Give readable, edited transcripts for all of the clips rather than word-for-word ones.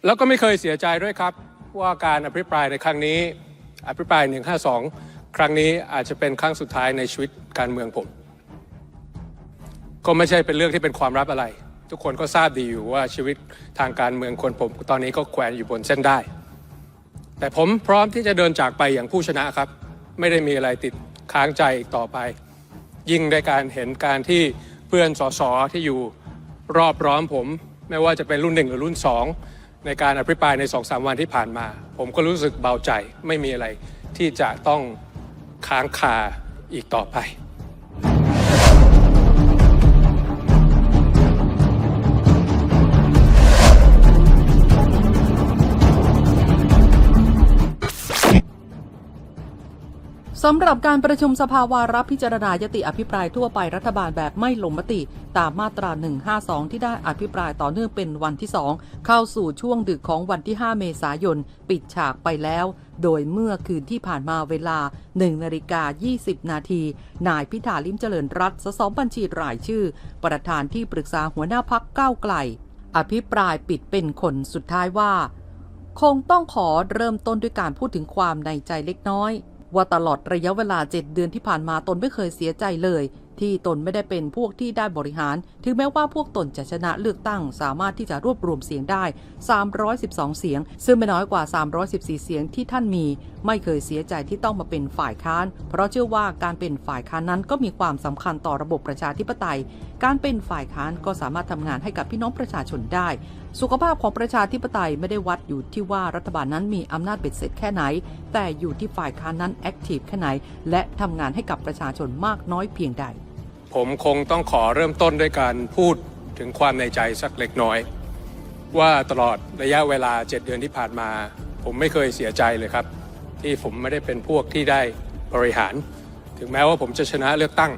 แล้วก็ไม่เคยเสียใจด้วยครับว่าการอภิปรายในครั้งนี้อภิปราย152ครั้งนี้อาจจะเป็นครั้งสุดท้ายในชีวิตการเมืองผมก็ไม่ใช่เป็นเรื่องที่เป็นความลับอะไรทุกคนก็ทราบดีอยู่ว่าชีวิตทางการเมืองคนผมตอนนี้ก็แขวนอยู่บนเส้นได้แต่ผมพร้อมที่จะเดินจากไปอย่างผู้ชนะครับไม่ได้มีอะไรติดค้างใจอีกต่อไปยิ่งได้การเห็นการที่เพื่อนสสที่อยู่รอบร้อมผมไม่ว่าจะเป็นรุ่น1หรือรุ่น2ในการอภิปรายใน 2-3 วันที่ผ่านมาผมก็รู้สึกเบาใจไม่มีอะไรที่จะต้องค้างคาอีกต่อไปสำหรับการประชุมสภาวาระพิจารณายติอภิปรายทั่วไปรัฐบาลแบบไม่ลงมติตามมาตรา 152 ที่ได้อภิปรายต่อเนื่องเป็นวันที่ 2 เข้าสู่ช่วงดึกของวันที่ 5 เมษายนปิดฉากไปแล้วโดยเมื่อคืนที่ผ่านมาเวลา 1:20 นาทีนายพิธาลิ้มเจริญรัตน์ สสบัญชีรายชื่อประธานที่ปรึกษาหัวหน้าพรรคก้าวไกลอภิปรายปิดเป็นคนสุดท้ายว่าคงต้องขอเริ่มต้นด้วยการพูดถึงความในใจเล็กน้อยว่าตลอดระยะเวลา7 เดือนที่ผ่านมาตนไม่เคยเสียใจเลยที่ตนไม่ได้เป็นพวกที่ได้บริหารถึงแม้ว่าพวกตนจะชนะเลือกตั้งสามารถที่จะรวบรวมเสียงได้312เสียงซึ่งไม่น้อยกว่า314เสียงที่ท่านมีไม่เคยเสียใจที่ต้องมาเป็นฝ่ายค้านเพราะเชื่อว่าการเป็นฝ่ายค้านนั้นก็มีความสำคัญต่อระบบประชาธิปไตยการเป็นฝ่ายค้านก็สามารถทำงานให้กับพี่น้องประชาชนได้สุขภาพของประชาธิปไตยไม่ได้วัดอยู่ที่ว่ารัฐบาลนั้นมีอำนาจเบ็ดเสร็จแค่ไหนแต่อยู่ที่ฝ่ายค้านนั้นแอคทีฟแค่ไหนและทำงานให้กับประชาชนมากน้อยเพียงใดผมคงต้องขอเริ่มต้นด้วยการพูดถึงความในใจสักเล็กน้อยว่าตลอดระยะเวลา7 เดือนที่ผ่านมาผมไม่เคยเสียใจเลยครับที่ผมไม่ได้เป็นพวกที่ได้บริหารถึงแม้ว่าผมจะชนะเลือกตั้ง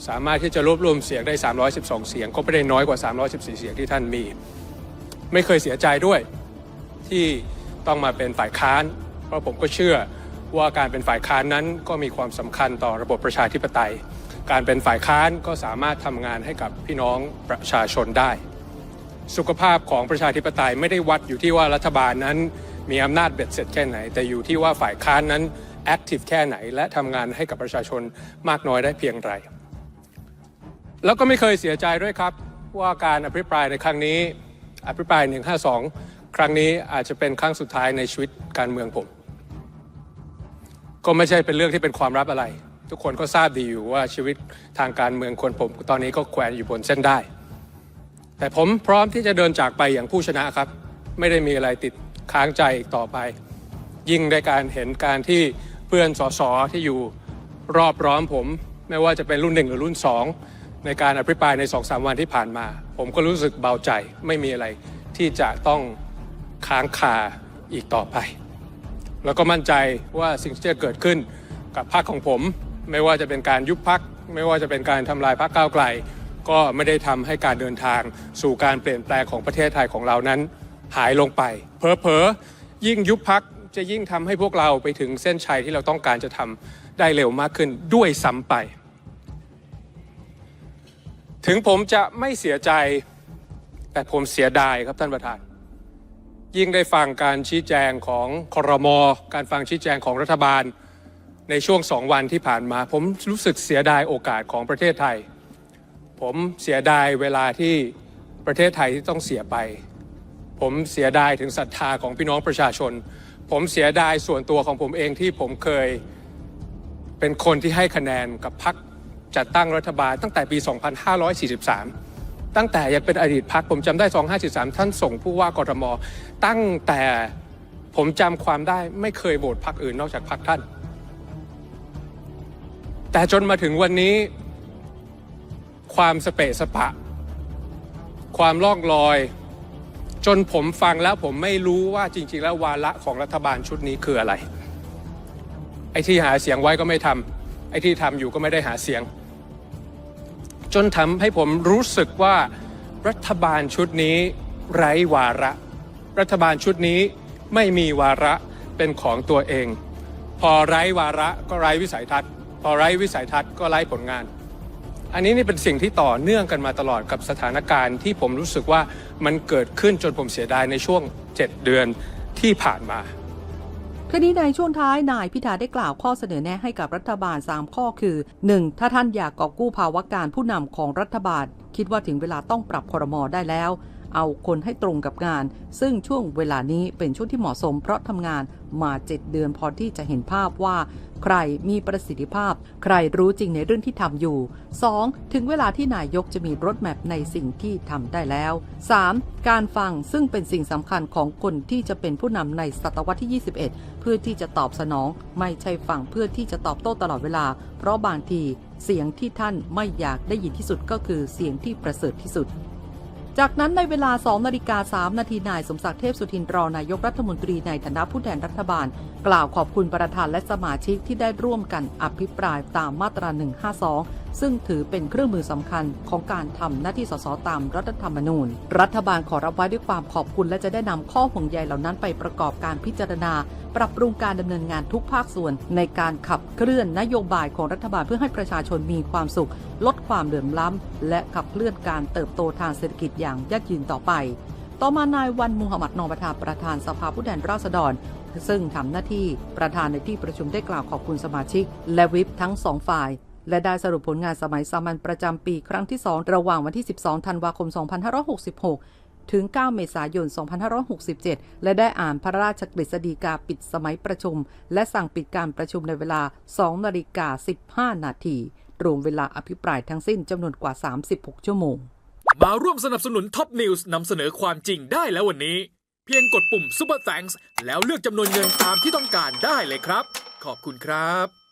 สามารถที่จะรวบรวมเสียงได้312เสียงก็ไม่ได้น้อยกว่า314เสียงที่ท่านมีไม่เคยเสียใจด้วยที่ต้องมาเป็นฝ่ายค้านเพราะผมก็เชื่อว่าการเป็นฝ่ายค้านนั้นก็มีความสำคัญต่อระบบประชาธิปไตยการเป็นฝ่ายค้านก็สามารถทำงานให้กับพี่น้องประชาชนได้สุขภาพของประชาธิปไตยไม่ได้วัดอยู่ที่ว่ารัฐบาลนั้นมีอำนาจเบ็ดเสร็จแค่ไหนแต่อยู่ที่ว่าฝ่ายค้านนั้นแอคทีฟแค่ไหนและทำงานให้กับประชาชนมากน้อยได้เพียงไรแล้วก็ไม่เคยเสียใจด้วยครับว่าการอภิปรายในครั้งนี้อภิปราย152ครั้งนี้อาจจะเป็นครั้งสุดท้ายในชีวิตการเมืองผมก็ไม่ใช่เป็นเรื่องที่เป็นความลับอะไรทุกคนก็ทราบดีอยู่ว่าชีวิตทางการเมืองคนผมตอนนี้ก็แขวนอยู่บนเส้นได้แต่ผมพร้อมที่จะเดินจากไปอย่างผู้ชนะครับไม่ได้มีอะไรติดค้างใจอีกต่อไปยิ่งได้การเห็นการที่เพื่อนสสที่อยู่รอบร้อมผมไม่ว่าจะเป็นรุ่น1หรือรุ่น2ในการอภิปรายใน 2-3 วันที่ผ่านมาผมก็รู้สึกเบาใจไม่มีอะไรที่จะต้องค้างคาอีกต่อไปแล้วก็มั่นใจว่าสิ่งที่จะเกิดขึ้นกับพรรคของผมไม่ว่าจะเป็นการยุบพรรคไม่ว่าจะเป็นการทำลายพรรคก้าวไกลก็ไม่ได้ทำให้การเดินทางสู่การเปลี่ยนแปลงของประเทศไทยของเรานั้นหายลงไปเผลอๆยิ่งยุบพรรคจะยิ่งทำให้พวกเราไปถึงเส้นชัยที่เราต้องการจะทำได้เร็วมากขึ้นด้วยซ้ำไปถึงผมจะไม่เสียใจแต่ผมเสียดายครับท่านประธานยิ่งได้ฟังการชี้แจงของครม.การฟังชี้แจงของรัฐบาลในช่วง2 วันที่ผ่านมาผมรู้สึกเสียดายโอกาสของประเทศไทยผมเสียดายเวลาที่ประเทศไทยที่ต้องเสียไปผมเสียดายถึงศรัทธาของพี่น้องประชาชนผมเสียดายส่วนตัวของผมเองที่ผมเคยเป็นคนที่ให้คะแนนกับพรรคจัดตั้งรัฐบาลตั้งแต่ปี 2543 ตั้งแต่ยังเป็นอดีตพรรคผมจำได้ 2543 ท่านส่งผู้ว่ากทมตั้งแต่ผมจำความได้ไม่เคยโหวตพรรคอื่นนอกจากพรรคท่านแต่จนมาถึงวันนี้ความสเปะสปะความล่องลอยจนผมฟังแล้วผมไม่รู้ว่าจริงๆแล้ววาระของรัฐบาลชุดนี้คืออะไรไอ้ที่หาเสียงไว้ก็ไม่ทำไอ้ที่ทำอยู่ก็ไม่ได้หาเสียงจนทำให้ผมรู้สึกว่ารัฐบาลชุดนี้ไร้วาระรัฐบาลชุดนี้ไม่มีวาระเป็นของตัวเองพอไร้วาระก็ไร้วิสัยทัศน์พอไร้วิสัยทัศน์ก็ไร้ผลงาน อันนี้นี่เป็นสิ่งที่ต่อเนื่องกันมาตลอดกับสถานการณ์ที่ผมรู้สึกว่ามันเกิดขึ้นจนผมเสียดายในช่วง 7 เดือนที่ผ่านมาคดีในช่วงท้ายนายพิธาได้กล่าวข้อเสนอแนะให้กับรัฐบาล 3 ข้อคือ 1. ถ้าท่านอยากกอบกู้ภาวะการผู้นำของรัฐบาลคิดว่าถึงเวลาต้องปรับครม.ได้แล้วเอาคนให้ตรงกับงานซึ่งช่วงเวลานี้เป็นช่วงที่เหมาะสมเพราะทำงานมา 7 เดือนพอที่จะเห็นภาพว่าใครมีประสิทธิภาพใครรู้จริงในเรื่องที่ทำอยู่ 2. ถึงเวลาที่นายกจะมีรถแมพในสิ่งที่ทำได้แล้ว 3. การฟังซึ่งเป็นสิ่งสำคัญของคนที่จะเป็นผู้นำในศตวรรษที่ 21 เพื่อที่จะตอบสนองไม่ใช่ฟังเพื่อที่จะตอบโต้ตลอดเวลาเพราะบางทีเสียงที่ท่านไม่อยากได้ยินที่สุดก็คือเสียงที่ประเสริฐที่สุดจากนั้นในเวลา 2:03 นาทีนายสมศักดิ์เทพสุทินรองนายกรัฐมนตรีในฐานะผู้แทนรัฐบาลกล่าวขอบคุณประธานและสมาชิกที่ได้ร่วมกันอภิปรายตามมาตรา 152 ซึ่งถือเป็นเครื่องมือสำคัญของการทำหน้าที่สสตามรัฐธรรมนูญรัฐบาลขอรับไว้ด้วยความขอบคุณและจะได้นำข้อห่วงใยเหล่านั้นไปประกอบการพิจารณาปรับปรุงการดำเนินงานทุกภาคส่วนในการขับเคลื่อนนโยบายของรัฐบาลเพื่อให้ประชาชนมีความสุขลดความเหลื่อมล้ำและขับเคลื่อนการเติบโตทางเศรษฐกิจอย่างยั่งยืนต่อไปต่อมานายวันมูฮัมหมัดนอมบะทาประธานสภาผู้แทนราษฎรซึ่งทำหน้าที่ประธานในที่ประชุมได้กล่าวขอบคุณสมาชิกและวิปทั้งสองฝ่ายและได้สรุปผลงานสมัยสามัญประจำปีครั้งที่ 2 ระหว่างวันที่ 12 ธันวาคม 2566 ถึง 9 เมษายน 2567 และได้อ่านพระราชกฤษฎีกาปิดสมัยประชุมและสั่งปิดการประชุมในเวลา 2:15 นาทีรวมเวลาอภิปรายทั้งสิ้นจำนวนกว่า 36 ชั่วโมงมาร่วมสนับสนุนท็อปนิวส์นำเสนอความจริงได้แล้ววันนี้เพียงกดปุ่ม Super Thanks แล้วเลือกจำนวนเงินตามที่ต้องการได้เลยครับขอบคุณครับ